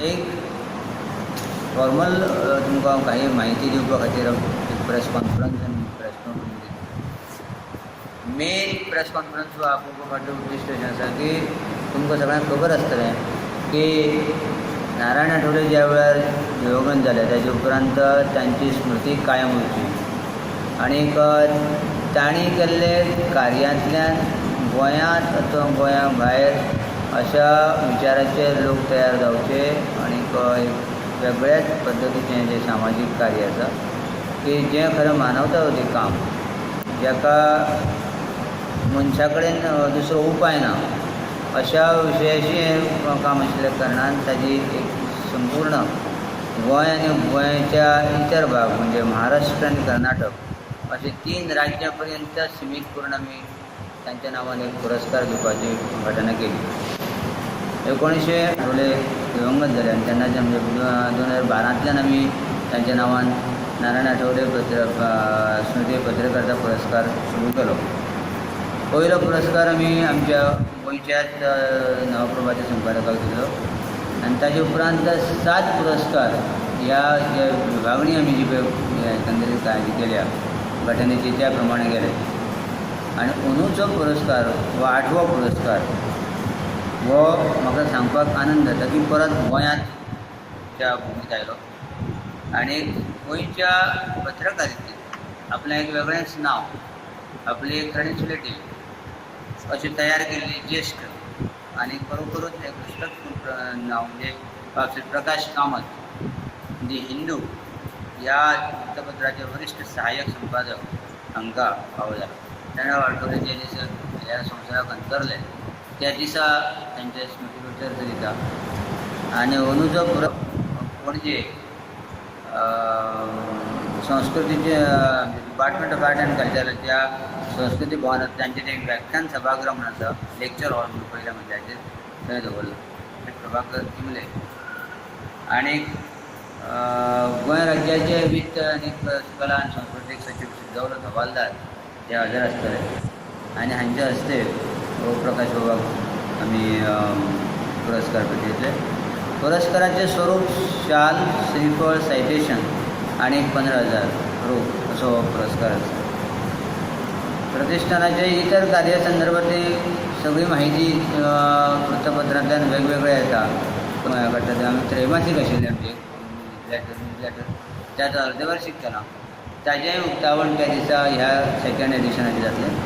एक फॉर्मल तुमकां काही माहिती दिवपा खातीर एक प्रेस कॉन्फरन्स आनी प्रेस नोट दिली. मेन प्रेस कॉन्फरन्स आपोवपा फाटलें उद्दिश्ट अशें आसा की तुमकां सगळ्यांक खबर आसतलें की नारायण आठवले ज्या वेळार देवगण जाले ताचे उपरांत तांची स्मृती कायम उरची आनीक तांणी केल्ले कार्यांतल्यान गोंयांत अथवा गोंया भायर अशा विचाराचे लोक तयार जावचे आनीक एक वेगळ्याच पद्दतीचें जें सामाजीक कार्य आसा की जें खरें मानवतावादी काम जाका मनशा कडेन दुसरो उपाय ना अशा विशयाचें काम आशिल्ल्या कारणान ताजी एक संपूर्ण गोंय आनी गोंयच्या इतर भाग म्हणजे महाराष्ट्र आनी कर्नाटक अशे 3 राज्यां पर्यंत सीमीत करून आमी तांच्या नांवान एक पुरस्कार दिवपाची घटना केली. 1900 आठवले दिवंगत जाले आनी तेन्नाचे म्हणजे 2012तल्यान आमी तांच्या नांवान नारायण आठवले स्मृती पत्रकारिता पुरस्कार सुरू केलो. पयलो पुरस्कार आमी आमच्या गोंयच्याच नवप्रभाच्या संपादकाक दिलो आनी ताजे उपरांत 7 पुरस्कार ह्या जे विभागणी आमी जी पळय एकंदरीत काळजी केल्या घटनेची त्या प्रमाणे गेले आनी अंदूचो पुरस्कार हो 8वो पुरस्कार हो म्हाका सांगपाक आनंद जाता की परत गोंयांत त्या भुमीत आयलो आनी गोंयच्या पत्रकारितेंत आपलें एक वेगळेंच नांव आपली एक क्रेडिबिलिटी अशी तयार केल्ली ज्येश्ठ आनी खरोखरूच एक रिस्पेक्टफूल नांव म्हणजे प्रकाश कामत दी हिंदू ह्या वृत्तपत्राचे वरिश्ठ सहाय्यक संपादक हांकां फावो जाला. नारायण आठवले जे दीस ह्या संवसाराक अंतरले त्या दिसा तांचे स्मृती दिता आनी अंदूचो पणजे संस्कृतीचे department of art end culture त्या संस्कृती भवनांत तांचें एक व्याख्यान सभागृह म्हणून आसा लेक्चर हॉल म्हणून पयल्या मजल्याचेर थंय दवरलो प्रभाकर तिमले आनी गोंय राज्याचे वित्त आनी कला आनी संस्कृतीक सचिव सिद्धौलत हवालदार जे हजर आसतले आनी हांचे हस्ते प्रकाश बाबाक आमी पुरस्कार भेटयतले. पुरस्काराचें स्वरूप शाल श्रीफळ सायटेशन आनी 15,000 रोख असो हो पुरस्कार आसा. प्रतिश्ठानाचे इतर कार्यासंदर्भातली सगळी म्हायती वृत्तपत्रांतल्यान वेगवेगळे येता. घडटा ते आमी त्रैमासीक आशिल्ले आमचे न्यूजलेटर त्यात अर्धवार्षिक केलां ताजेय उक्तावण त्या दिसा ह्या 2nd एडिशनाचें जातलें.